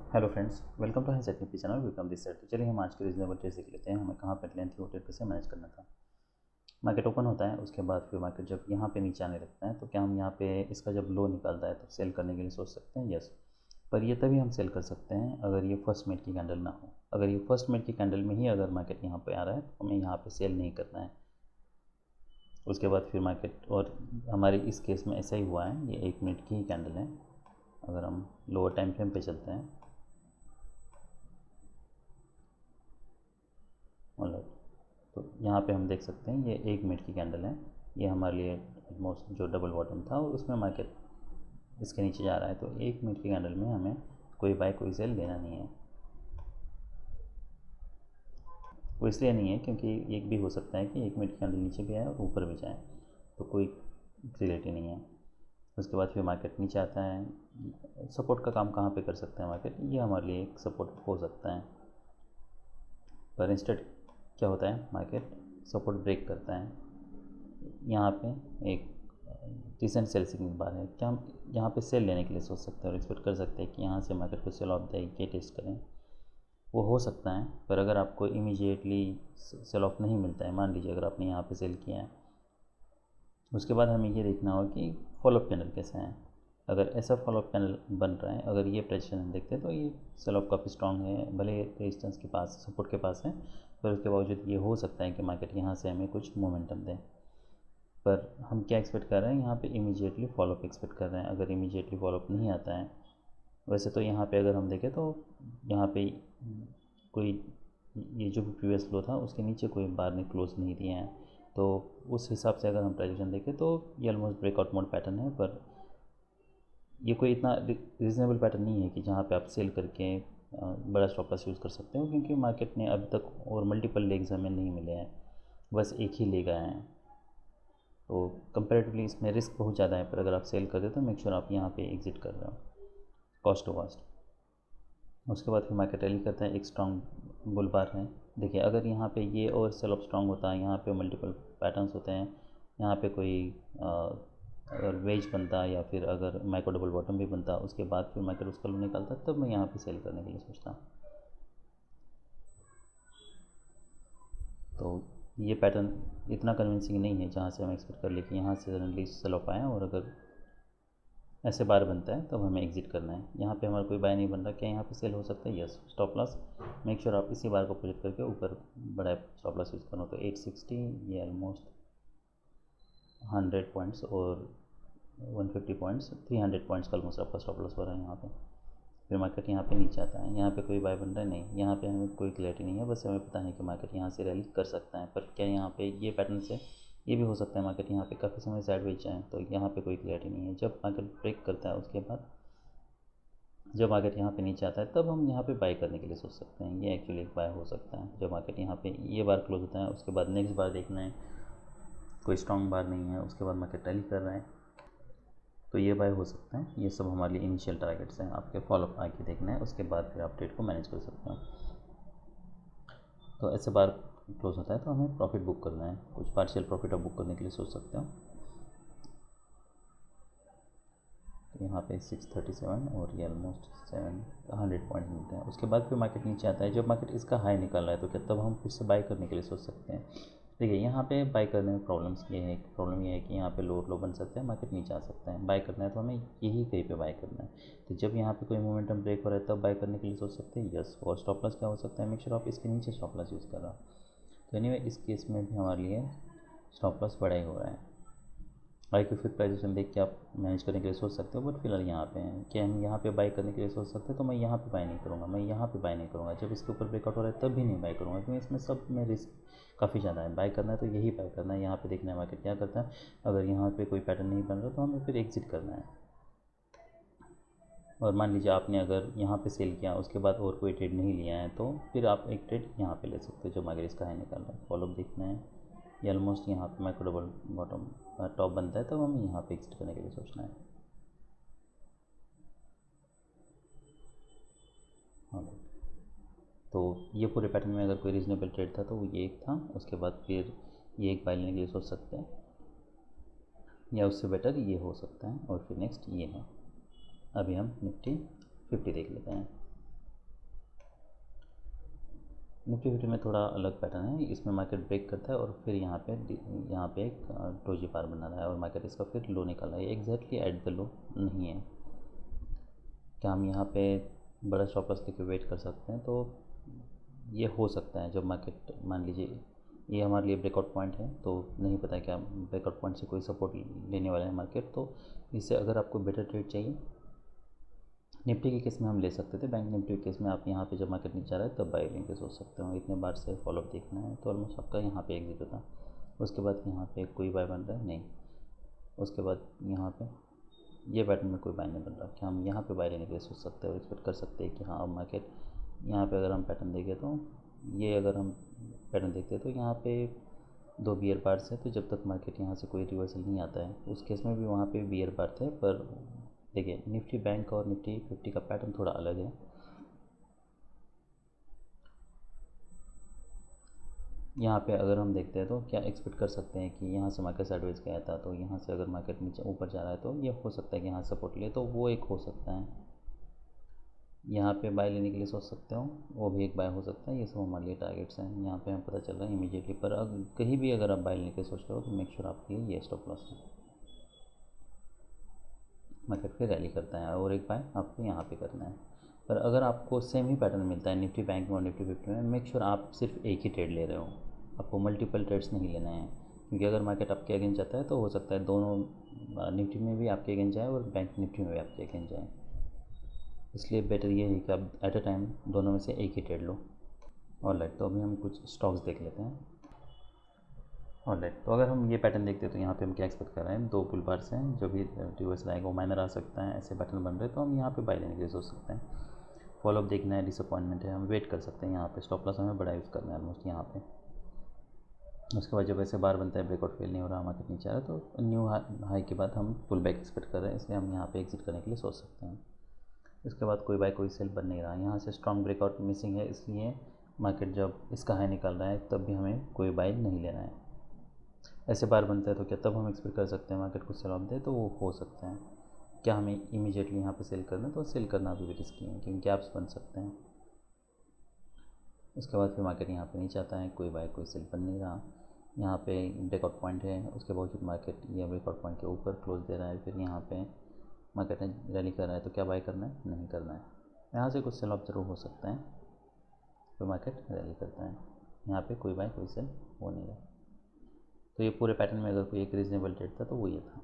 Hello friends, welcome to high technique channel. Welcome this side. तो चलिए हम आज के रीजनेबल ट्रेड सीख लेते हैं। हमें कहाँ पर लेंथ थी वो ट्रेड कैसे मैनेज करना था। मार्केट ओपन होता है, उसके बाद फिर मार्केट जब यहाँ पे नीचे आने लगता है तो क्या हम यहाँ पे इसका जब लो निकलता है तो सेल करने के लिए सोच सकते हैं। यस, पर ये तभी हम सेल कर सकते हैं अगर ये फर्स्ट मिड की कैंडल ना हो। अगर ये फर्स्ट मिड की कैंडल में ही अगर मार्केट यहाँ पे आ रहा है तो हमें यहाँ पे सेल नहीं करना है। उसके बाद फिर मार्केट, और हमारे इस केस में ऐसा ही हुआ है, ये 1 मिनट की ही कैंडल है। अगर हम लोअर टाइम फ्रेम पे चलते हैं मतलब, तो यहाँ पे हम देख सकते हैं ये 1 मिनट की कैंडल है। ये हमारे लिए ऑलमोस्ट जो डबल बॉटम था और उसमें मार्केट इसके नीचे जा रहा है। तो 1 मिनट की कैंडल में हमें कोई बाय कोई सेल लेना नहीं है। वो इसलिए नहीं है क्योंकि एक भी हो सकता है कि 1 मिनट की कैंडल नीचे भी आए और ऊपर भी जाए, तो कोई रिलेटिव नहीं है। उसके बाद फिर मार्केट नीचे आता है। सपोर्ट का काम कहाँ पे कर सकते हैं मार्केट, ये हमारे लिए एक सपोर्ट हो सकता है। पर इंस्टेड क्या होता है, मार्केट सपोर्ट ब्रेक करता है। यहाँ पे एक रिसेंट सेल सिग्नल बार है। क्या हम यहाँ पे सेल लेने के लिए सोच सकते हैं और एक्सपेक्ट कर सकते हैं कि यहाँ से मार्केट को सेल ऑफ देगी, ये टेस्ट करें? वो हो सकता है, पर अगर आपको इमीडिएटली सेल ऑफ नहीं मिलता है, मान लीजिए अगर आपने यहाँ पे सेल किया है, उसके बाद हमें ये देखना होगा कि फॉलोअप कैंडल कैसा है। अगर ऐसा फॉलोअप कैंडल बन रहा है, अगर ये प्रेडिक्शन हम देखते हैं तो ये सेल ऑफ काफ़ी स्ट्रॉन्ग है, भले रेजिस्टेंस के पास, सपोर्ट के पास है, पर उसके बावजूद ये हो सकता है कि मार्केट यहाँ से हमें कुछ मोमेंटम दे। पर हम क्या एक्सपेक्ट कर रहे हैं, यहाँ पे इमीडिएटली फॉलोअप एक्सपेक्ट कर रहे हैं। अगर इमीडिएटली फॉलोअप नहीं आता है, वैसे तो यहाँ पे अगर हम देखें तो यहाँ पे कोई, ये जो भी प्रीवियस लो था उसके नीचे कोई बार ने क्लोज नहीं दिए हैं, तो उस हिसाब से अगर हम प्राइजेशन देखें तो ये ऑलमोस्ट ब्रेकआउट मोड पैटर्न है। पर ये कोई इतना रीज़नेबल पैटर्न नहीं है कि जहाँ पे आप सेल करके बड़ा स्टॉप लॉस यूज़ कर सकते हो, क्योंकि मार्केट ने अभी तक और मल्टीपल लेग्स हमें नहीं मिले हैं, बस एक ही लेग आए हैं। तो कंपेरेटिवली इसमें रिस्क बहुत ज़्यादा है, पर अगर आप सेल कर दे तो मेक श्योर आप यहाँ पे एग्जिट कर रहे हो कॉस्ट टू कॉस्ट। उसके बाद फिर मार्केट रैली करता है, एक स्ट्रॉन्ग बुल बार है। देखिए अगर यहाँ पे ये और सेल ऑफ स्ट्रॉन्ग होता है, यहाँ पे मल्टीपल पैटर्न्स होते हैं, यहाँ पे कोई अगर वेज बनता या फिर अगर माइक्रो डबल बॉटम भी बनता, उसके बाद फिर मार्केट उसका लो निकालता, तब मैं यहाँ पे सेल करने के लिए सोचता। तो ये पैटर्न इतना कन्विंसिंग नहीं है जहाँ से हम एक्सपेक्ट कर ले कि यहाँ से सडनली सेल ऑफ आए, और अगर ऐसे बार बनता है तब हमें एग्जिट करना है। यहाँ पे हमारा कोई बाय नहीं बन रहा, क्या यहाँ पे सेल हो सकता है? Yes, stop loss make sure आप इसी बार को प्रोजेक्ट करके ऊपर बड़ा स्टॉप लॉस यूज़ करना। तो 860, ये ऑलमोस्ट 100 पॉइंट्स और 150 पॉइंट्स, 300 पॉइंट्स का ऑलमोस्ट आपका स्टॉप लॉस हो रहा है यहाँ पे। फिर मार्केट यहाँ पे नीचे आता है, यहाँ पे कोई बाय बन रहा है नहीं, यहाँ पे हमें कोई क्लैरिटी नहीं है, बस हमें पता है कि मार्केट यहाँ से रैली कर सकता है। पर क्या यहाँ पे ये पैटर्न से ये भी हो सकता है मार्केट यहाँ पे काफ़ी समय साइडवेज जाए, तो यहाँ पे कोई क्लैरिटी नहीं है। जब मार्केट ब्रेक करता है उसके बाद जब मार्केट यहाँ पे नीचे आता है तब हम यहाँ पे बाय करने के लिए सोच सकते हैं। ये एक्चुअली एक बाय हो सकता है। जब मार्केट यहाँ पे ये बार क्लोज होता है, उसके बाद नेक्स्ट बार देखना है, कोई स्ट्रॉन्ग बार नहीं है, उसके बाद मार्केट रैली कर रहा है, तो ये बाय हो सकता है। ये सब हमारे लिए इनिशियल टारगेट्स हैं, आपके फॉलोअप आके देखना है, उसके बाद फिर आप ट्रेड को मैनेज कर सकते हो। तो ऐसे बार क्लोज होता है तो हमें प्रॉफिट बुक करना है, कुछ पार्शियल प्रॉफिट आप बुक करने के लिए सोच सकते हो। तो यहाँ पे 637 और ये ऑलमोस्ट 700 पॉइंट मिलते हैं। उसके बाद फिर मार्केट नीचे आता है। जब मार्केट इसका हाई निकल रहा है तो क्या तब हम फिर से बाय करने के लिए सोच सकते हैं? देखिए यहाँ पे बाय करने में प्रॉब्लम ये है कि यहाँ पे लो बन सकते हैं, मार्केट नीचे आ सकता है। बाय करना है तो हमें यही कहीं पे बाय करना है। तो जब यहाँ पे कोई मोमेंटम ब्रेक हो रहा है तब बाय करने के लिए सोच सकते हैं। यस, और स्टॉप लॉस क्या हो सकता है, मेक श्योर आप इसके नीचे स्टॉप लॉस यूज़ कर रहा हो। तो एनीवे इस केस में भी हमारे लिए स्टॉप लॉस बड़ा ही हो रहा है। बाई की फिर प्राइजेशन देख के आप मैनेज करने के लिए सोच सकते हो। बट फिलहाल यहाँ पे हैं कि हम यहाँ पे बाई करने के लिए सोच सकते हैं, तो मैं यहाँ पे बाई नहीं करूँगा, मैं यहाँ पे बाई नहीं करूँगा। जब इसके ऊपर ब्रेकआउट हो रहा है तब भी नहीं बाई करूँगा, क्योंकि इसमें सब में रिस्क काफ़ी ज़्यादा है। बाई करना है तो यही बाई करना है। यहाँ पे देखना है मार्केट क्या करता है। अगर यहाँ पे कोई पैटर्न नहीं बन रहा तो हमें फिर एग्जिट करना है। और मान लीजिए आपने अगर यहाँ पे सेल किया, उसके बाद और कोई ट्रेड नहीं लिया है, तो फिर आप एक ट्रेड यहाँ पे ले सकते हो जब मार्केट इसका हाई निकाल रहा है। फॉलोअप देखना है, ये ऑलमोस्ट यहाँ पे माइक्रो डबल बॉटम टॉप बनता है, तब हमें यहाँ पे एग्जिट करने के लिए सोचना है। हाँ, तो ये पूरे पैटर्न में अगर कोई रीजनेबल ट्रेड था तो वो ये एक था। उसके बाद फिर ये एक बाय लेने के लिए सोच सकते हैं, या उससे बेटर ये हो सकता है। और फिर नेक्स्ट ये है। अभी हम निफ्टी 50 देख लेते हैं। निफ्टी फिफ्टी में थोड़ा अलग पैटर्न है, इसमें मार्केट ब्रेक करता है और फिर यहाँ पे एक डोजी बार बना रहा है और मार्केट इसका फिर लो निकाला है, एग्जैक्टली एट द लो नहीं है। क्या हम यहाँ पे बड़ा स्टॉप लॉस लेके वेट कर सकते हैं? तो ये हो सकता है जब मार्केट, मान लीजिए ये हमारे लिए ब्रेकआउट पॉइंट है, तो नहीं पता क्या ब्रेकआउट पॉइंट से कोई सपोर्ट लेने वाला है मार्केट, तो इससे अगर आपको बेटर ट्रेड चाहिए, निफ्टी के केस में हम ले सकते थे, बैंक निफ्टी के केस में आप यहाँ पे जब मार्केट नीचे आ रहा है तब बाई लेके सोच सकते हो। इतने बार से फॉलोअप देखना है तो ऑलमोस्ट आपका यहाँ पे एग्जिट होता। उसके बाद यहाँ पे कोई बाय बन रहा है नहीं, उसके बाद यहाँ पे ये पैटर्न में कोई बाय नहीं बन रहा, क्या हम यहाँ पे बाय लेने के लिए सोच सकते हैं और एक्सपेक्ट कर सकते हैं कि हाँ अब मार्केट यहाँ पे अगर हम पैटर्न देखें तो ये अगर हम पैटर्न देखते हैं तो यहाँ पे 2 बियर बार्स है, तो जब तक मार्केट यहाँ से कोई रिवर्सल नहीं आता है, उस केस में भी वहाँ पे बियर बार थे। पर देखिए निफ्टी बैंक और निफ्टी फिफ्टी का पैटर्न थोड़ा अलग है। यहाँ पे अगर हम देखते हैं तो क्या एक्सपेक्ट कर सकते हैं कि यहाँ से मार्केट साइडवेज गया था, तो यहाँ से अगर मार्केट नीचे ऊपर जा रहा है तो ये हो सकता है कि यहाँ सपोर्ट ले, तो वो एक हो सकता है। यहाँ पे बाय लेने के लिए सोच सकते हो, वो भी एक बाय हो सकता है। ये सब हमारे लिए टारगेट्स हैं, यहाँ पे हमें पता चल रहा है इमीडिएटली। पर अगर कहीं भी अगर आप बाय लेने के लिए सोच रहे हो तो मेक श्योर आपके लिए ये स्टॉप लॉस है। मार्केट फिर रैली करता है और एक बाय आपको यहाँ पे करना है। पर अगर आपको सेम ही पैटर्न मिलता है निफ्टी बैंक में और निफ्टी फिफ्टी में, मेक श्योर आप सिर्फ एक ही ट्रेड ले रहे हो, आपको मल्टीपल ट्रेड्स नहीं लेना है। क्योंकि अगर मार्केट आपके अगेंस्ट जाता है तो हो सकता है दोनों निफ्टी में भी आपके अगेंस्ट जाए और बैंक निफ्टी में भी आपके अगेंस्ट जाए, इसलिए बेटर ये है कि आप एट अ टाइम दोनों में से एक ही ट्रेड लो। ऑलराइट, तो अभी हम कुछ स्टॉक्स देख लेते हैं। ऑलराइट, तो अगर हम ये पैटर्न देखते हैं तो यहाँ पे हम क्या एक्सपेक्ट कर रहे हैं, 2 पुल बार्स हैं, जो भी रिवर्सल आएगा वो माइनर आ सकता है, ऐसे पैटर्न बन रहे हैं, तो हम यहाँ पे बाय लेने के लिए सोच सकते हैं। फॉलोअप देखना है, डिसअपॉइंटमेंट है, हम वेट कर सकते हैं। यहाँ पे स्टॉप लॉस हमें बड़ा यूज़ करना है ऑलमोस्ट यहाँ पे। उसके बाद जब ऐसे बार बनता है, ब्रेकआउट फेल नहीं हो रहा, मार्केट नीचे आ रहा है, तो न्यू हाई के बाद हम पुल बैक एक्सपेक्ट कर रहे हैं, इसलिए हम यहाँ पे एग्जिट करने के लिए सोच सकते हैं। इसके बाद कोई बाय कोई सेल बन नहीं रहा, यहाँ से स्ट्रॉन्ग ब्रेकआउट मिसिंग है, इसलिए मार्केट जब इसका हाई निकल रहा है तब भी हमें कोई बाय नहीं लेना है। ऐसे बार बनता है तो क्या तब हम एक्सपेक्ट कर सकते हैं मार्केट को सेल ऑफ दे, तो वो हो सकता है। क्या हमें इमीडिएटली यहाँ पे सेल करना है, तो सेल करना अभी भी रिस्की है क्योंकि गैप्स बन सकते हैं। उसके बाद फिर मार्केट यहाँ पे नीचे आता है, कोई बाय कोई सेल बन नहीं रहा, यहाँ पे ब्रेकआउट पॉइंट है, उसके बावजूद मार्केट ये ब्रेकआउट पॉइंट के ऊपर क्लोज दे रहा है, फिर यहाँ पे मार्केट रैली कर रहा है, तो क्या बाय करना है? नहीं करना है। यहाँ से कुछ सेल ऑफ जरूर हो सकता है, फिर मार्केट रैली करता है, यहाँ पे कोई बाय कोई सेल हो नहीं रहा। तो ये पूरे पैटर्न में अगर कोई एक रीजनेबल ट्रेड था तो वो ये था।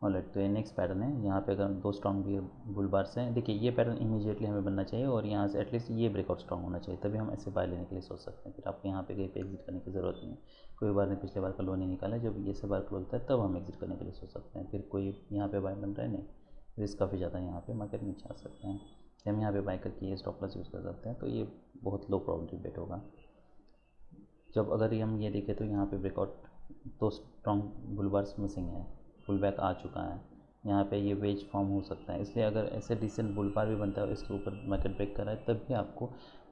ऑलराइट, तो ये नेक्स्ट पैटर्न है। यहाँ पे अगर 2 स्ट्रॉन्ग बुल बार्स हैं, देखिए ये पैटर्न इमीडिएटली हमें बनना चाहिए और यहाँ से एटलीस्ट ये ब्रेकआउट स्ट्रॉन्ग होना चाहिए, तभी हम ऐसे बाय लेने के लिए सोच सकते हैं। फिर आपको यहाँ पे कहीं पे एग्जिट करने की ज़रूरत नहीं है। कोई बार ने पिछले बार का लो नहीं निकाला, जब ये से बार क्लोज होता है तब हम एग्जिट करने के लिए सोच सकते हैं। फिर कोई यहाँ पे बाय बन रहा है नहीं, रिस्क काफ़ी ज़्यादा है, यहाँ पे मार्केट नीचे आ सकते हैं। हम यहाँ पे बाय करके ये स्टॉप लॉस यूज़ कर सकते हैं, तो ये बहुत लो प्रोबेबिलिटी बेट होगा। जब अगर हम ये देखें तो यहाँ पे breakout 2 strong bull bars missing है, पुल बैक आ चुका है, यहाँ पे ये वेज फॉर्म हो सकता है। इसलिए अगर ऐसे डिसेंट बुल बार भी बनता है, इसके ऊपर मार्केट ब्रेक कर रहा है, तब भी आपको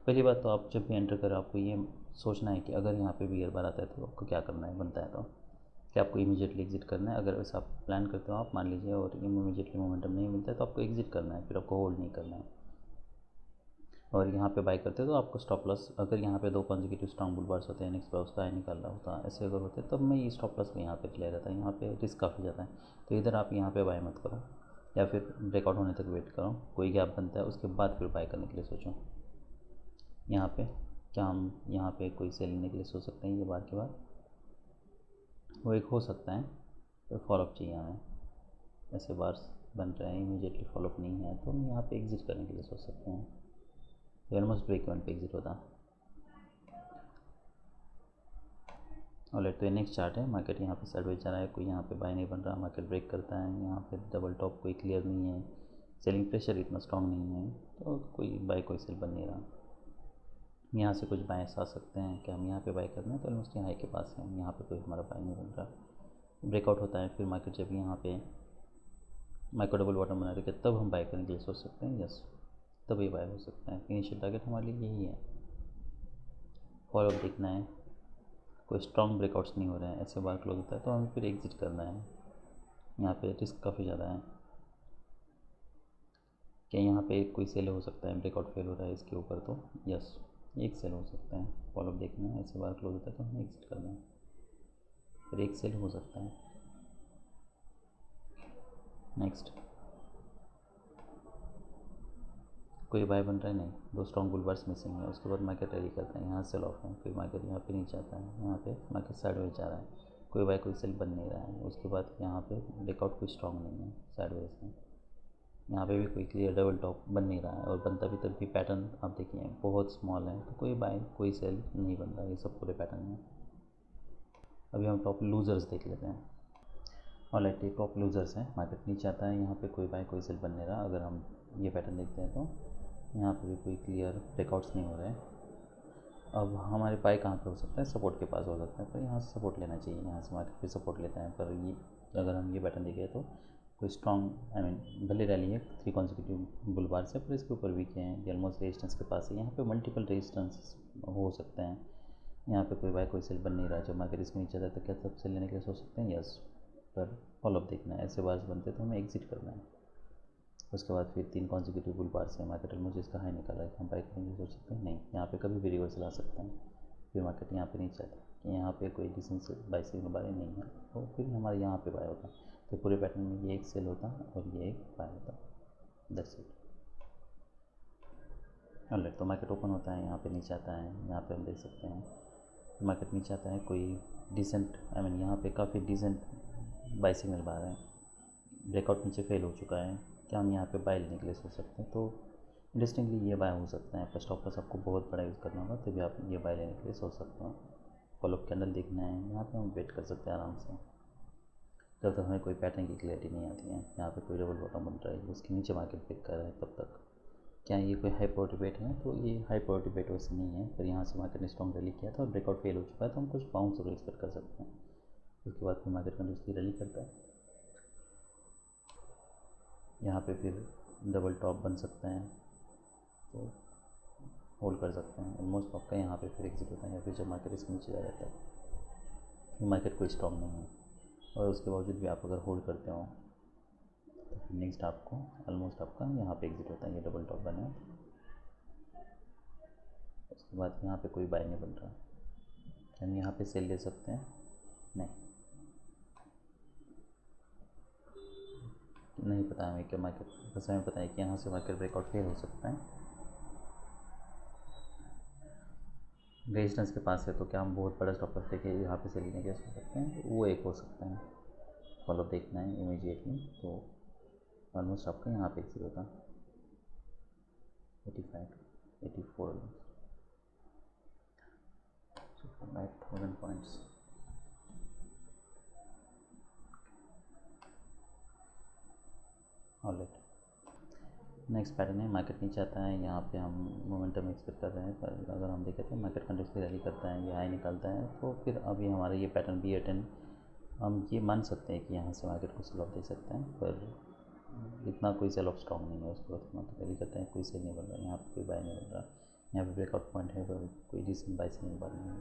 पहली बात तो आप जब भी एंटर करें आपको ये सोचना है कि अगर यहाँ पे भी बार आता है तो आपको क्या करना है, बनता है तो कि आपको इमीडिएटली एग्जिट करना है। अगर वैसा आप प्लान करते हो आप, मान लीजिए, और इमीडिएटली मोमेंटम नहीं मिलता है तो आपको एग्जिट करना है, फिर आपको होल्ड नहीं करना है। और यहाँ पे बाय करते तो आपको स्टॉप लॉस, अगर यहाँ पे 2 कॉन्जिक्यूटिव स्ट्रॉन्ग बुल बार्स होते हैं, नेक्स्ट बार उसका हाई निकाल रहा होता है, ऐसे अगर होते तब मैं ये स्टॉप लॉस को यहाँ पे ले रहता है। यहाँ पे रिस्क काफ़ी ज़्यादा है, तो इधर आप यहाँ पे बाय मत करो, या फिर ब्रेकआउट होने तक वेट करो, कोई गैप बनता है उसके बाद फिर बाय करने के लिए सोचो। यहाँ पे क्या हम यहाँ पे कोई सेल लेने के लिए सोच सकते हैं? ये बार के बाद वो एक हो सकता है, तो फॉलोअप चाहिए हमें। ऐसे बार्स बन रहे हैं, इमीडिएटली फॉलोअप नहीं है, तो हम यहाँ पे एग्जिट करने के लिए सोच सकते हैं। तो ऑलमोस्ट ब्रेक इवन पे एग्जिट होता। ऑलराइट, तो ये नेक्स्ट चार्ट है। मार्केट यहाँ पे साइडवेज जा रहा है, कोई यहाँ पे बाय नहीं बन रहा, मार्केट ब्रेक करता है, यहाँ पे डबल टॉप कोई क्लियर नहीं है, सेलिंग प्रेशर इतना स्ट्रॉन्ग नहीं है, तो कोई बाय कोई सेल बन नहीं रहा। यहाँ से कुछ बायस आ सकते हैं कि हम यहाँ पे बाय करना है, तो ऑलमोस्ट हाई के पास है, यहाँ पे कोई हमारा बाय नहीं बन रहा, ब्रेकआउट होता है, फिर मार्केट जब यहाँ पे माइक्रो डबल बॉटम बना रही है तब हम बाय करने के लिए सोच सकते हैं। यस, तब ये बाय हो सकता है। इनिशियल टारगेट हमारे लिए यही है, फॉलोअप देखना है, कोई स्ट्रॉन्ग ब्रेकआउट्स नहीं हो रहे हैं, ऐसे बार क्लोज होता है तो हमें फिर एग्जिट करना है। यहाँ पे रिस्क काफ़ी ज़्यादा है। क्या यहाँ पे कोई सेल हो सकता है? ब्रेकआउट फेल हो रहा है इसके ऊपर तो यस, एक सेल हो सकता है। फॉलोअप देखना है, ऐसे बार क्लोज होता है तो हमें एग्जिट करना है, फिर एक सेल हो सकता है। नेक्स्ट, कोई बाय बन रहा है नहीं, दो स्ट्रॉन्ग बुल बार्स मिसिंग है। उसके बाद मार्केट रैली करता है, यहाँ सेल ऑफ है, फिर मार्केट यहाँ पे नीचे आता है, यहाँ पे मार्केट साइडवेज जा रहा है, कोई बाय कोई सेल बन नहीं रहा है। उसके बाद यहाँ पे ब्रेकआउट कोई स्ट्रॉन्ग नहीं है, साइडवेज है, यहाँ पे भी कोई क्लियर डबल टॉप बन नहीं रहा है, और बनता भी तब भी पैटर्न आप देखिए बहुत स्मॉल है, तो कोई बाय कोई सेल नहीं बन रहा है, ये सब पूरे पैटर्न में। अभी हम टॉप लूजर्स देख लेते हैं। ऑलराइट, ये टॉप लूजर्स हैं। मार्केट नीचे आता है, यहाँ पे कोई बाय कोई सेल बन नहीं रहा। अगर हम ये पैटर्न देखते हैं तो यहाँ पे भी कोई क्लियर ब्रेकआउट्स नहीं हो रहे हैं। अब हमारे बाय कहाँ पे हो सकता है? सपोर्ट के पास हो सकता है, पर यहाँ से सपोर्ट लेना चाहिए, यहाँ से मार्केट फिर सपोर्ट लेता है। पर ये अगर हम ये पैटर्न देखें तो कोई स्ट्रॉन्ग भले रैली है 3 कॉन्सेक्यूटिव बुल बार से, पर इसके ऊपर वीक है, ये ऑलमोस्ट रेजिस्टेंस के पास है। यहाँ पे मल्टीपल रेजिस्टेंस हो सकते हैं। यहाँ पे कोई बाय कोई सेल बन नहीं रहा। जब मार्केट इसके नीचे आता है तो क्या सब सेल लेने के लिए सोच सकते हैं? यस, पर फॉलोअप देखना है, ऐसे बार्स बनते तो हमें एग्जिट करना है। उसके बाद फिर 3 कॉन्सेक्यूटिव बुल बार से मार्केट ऑलमोस्ट इसका हाई निकाला है, हम बाय करेंगे सोच सकते हैं? नहीं, यहाँ पे कभी भी रिवर्सल आ सकता है। फिर मार्केट यहाँ पे नीचे आता है, यहाँ पे कोई डिसेंस बाय सिग्नल बाय नहीं है, तो फिर हमारे यहाँ पे बाय होता है। तो पूरे पैटर्न में ये एक सेल होता और ये एक बाय होता। That's it. ऑलराइट, तो मार्केट ओपन होता है, यहाँ पे नीचे आता है, यहाँ पे हम देख सकते हैं मार्केट नीचे आता है, कोई डिसेंट यहाँ पे काफ़ी डिसेंट बाय सिग्नल बाहर है, ब्रेकआउट नीचे फेल हो चुका है। क्या हम यहाँ पे बाय लेने के लिए सोच सकते हैं? तो इंटरेस्टिंगली ये बाय हो सकता है, पर स्टॉप लॉस आपको बहुत बड़ा यूज़ करना होगा, तभी आप ये बाय लेने के लिए सोच सकते हो। फॉलोअप कैंडल देखना है, यहाँ पे हम वेट कर सकते हैं आराम से, जब तक हमें कोई पैटर्न की क्लियरिटी नहीं आती है। यहाँ पे कोई डबल बॉटम बन रहा है, उसके नीचे मार्केट ब्रेक कर रहा है, तब तक क्या ये कोई हाई प्रायोरिटी बेट है? तो ये हाई प्रायोरिटी बेट वैसे नहीं है, पर यहाँ से मार्केट ने स्ट्रॉन्ग रैली किया था और ब्रेकआउट फेल हो चुका है, तो हम कुछ बाउंस जरूर एक्सपेक्ट कर सकते हैं। उसके बाद फिर मार्केट कंटिन्यूसली रैली करता है, यहाँ पे फिर डबल टॉप बन सकते हैं, तो होल्ड कर सकते हैं। ऑलमोस्ट आपका यहाँ पे फिर एग्जिट होता है, या फिर जब मार्केट इसके नीचे जा जाता है, मार्केट कोई स्ट्रॉन्ग नहीं है, और उसके बावजूद भी आप अगर होल्ड करते हो तो फिर नेक्स्ट आपको ऑलमोस्ट आपका यहाँ पे एग्जिट होता है, ये डबल टॉप बना है। उसके बाद यहाँ पे कोई बाय नहीं बन रहा, हम यहाँ पे सेल ले सकते हैं? नहीं पता हमें क्या मार्केट, बस हमें पता है कि यहाँ से मार्केट ब्रेकआउट फेल हो सकता है, रेजिस्टेंस के पास है। तो क्या हम बहुत बड़ा स्टॉप लॉस लेके यहाँ पे सेल लेने के सोच सकते हैं? वो एक हो सकता है, फॉलो देखना है इमीडिएटली। तो ऑलमोस्ट आपका यहाँ पे एग्जिट होता 85 84 1000 पॉइंट्स। ऑलराइट, नेक्स्ट पैटर्न है, मार्केट नीचे आता है, यहाँ पे हम मोमेंटम एक्सपेक्ट कर रहे हैं, पर अगर हम देखें तो मार्केट कंटिन्यूसली रैली करता है, ये हाई निकालता है, तो फिर अभी हमारा ये पैटर्न BA10 हम ये मान सकते हैं कि यहाँ से मार्केट को सेल ऑफ दे सकते हैं, पर इतना कोई सेल ऑफ स्ट्रॉन्ग नहीं है। उसके बाद मार्केट रैली करता है, कोई सेल नहीं बन रहा, यहाँ पे कोई बाय नहीं बन रहा, यहाँ पे ब्रेकआउट पॉइंट है, पर कोई डिसेंट बाय से नहीं बन रहा है,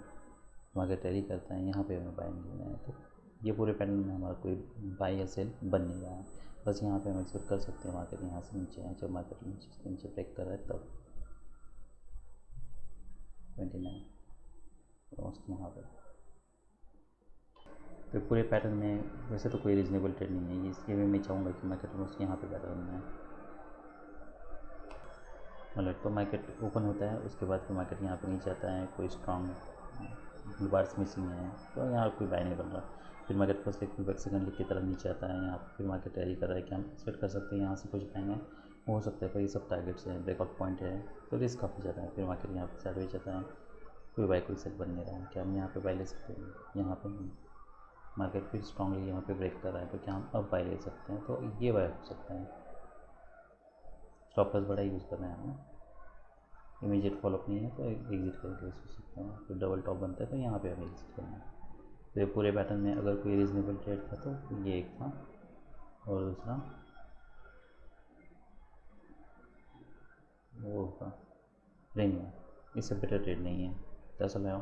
मार्केट रैली करता है, यहाँ पे हमें बाय नहीं लेना है। तो ये पूरे पैटर्न में हमारा कोई बाय या सेल बन नहीं रहा है, बस यहाँ पे हम एक्सपेक्ट कर सकते हैं मार्केट यहाँ से नीचे है, जब मार्केट नीचे ब्रेक कर रहा है तब 29 ऑलमोस्ट यहाँ पर। तो पूरे पैटर्न में वैसे तो कोई रीजनेबल ट्रेड नहीं है, इसलिए मैं चाहूँगा कि मार्केट ऑलमोस्ट यहाँ पे पैटर्न में है। मतलब तो मार्केट ओपन होता है, उसके बाद फिर मार्केट यहाँ पे नीचे आता है, कोई स्ट्रॉन्ग बुल बार्स मिसिंग है, तो यहाँ कोई बाय नहीं बन रहा। फिर market first leg pull back second leg की तरफ नीचे आता है, यहाँ फिर मार्केट रैली कर रहा है, कि हम एक्सपेक्ट कर सकते हैं यहाँ से कुछ पाएंगे, हो सकता है, पर ये सब टारगेट्स हैं, ब्रेकआउट पॉइंट है, तो रिस्क काफ़ी ज़्यादा है। फिर मार्केट यहाँ पर साइडवेज आता है, कोई बाय कोई सेल बन नहीं रहा है, क्या हम यहाँ पे बाय ले सकते हैं? यहाँ पे मार्केट फिर स्ट्रांगली यहाँ पे ब्रेक कर रहा है, तो क्या हम अब बाय ले सकते हैं? तो ये बाय हो सकता है। स्टॉप लॉस बड़ा यूज़ कर रहे हैं हम, इमीडिएट फॉलोअप नहीं है तो एग्जिट करके सोच सकते हैं। फिर डबल टॉप बनता है तो यहाँ पे हमें एग्जिट करना है। तो ये पूरे पैटर्न में अगर कोई रीजनेबल ट्रेड था तो ये एक था, और दूसरा वो होगा प्रीमियम, इससे बेटर ट्रेड नहीं है। कैसा लगा?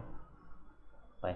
बाय।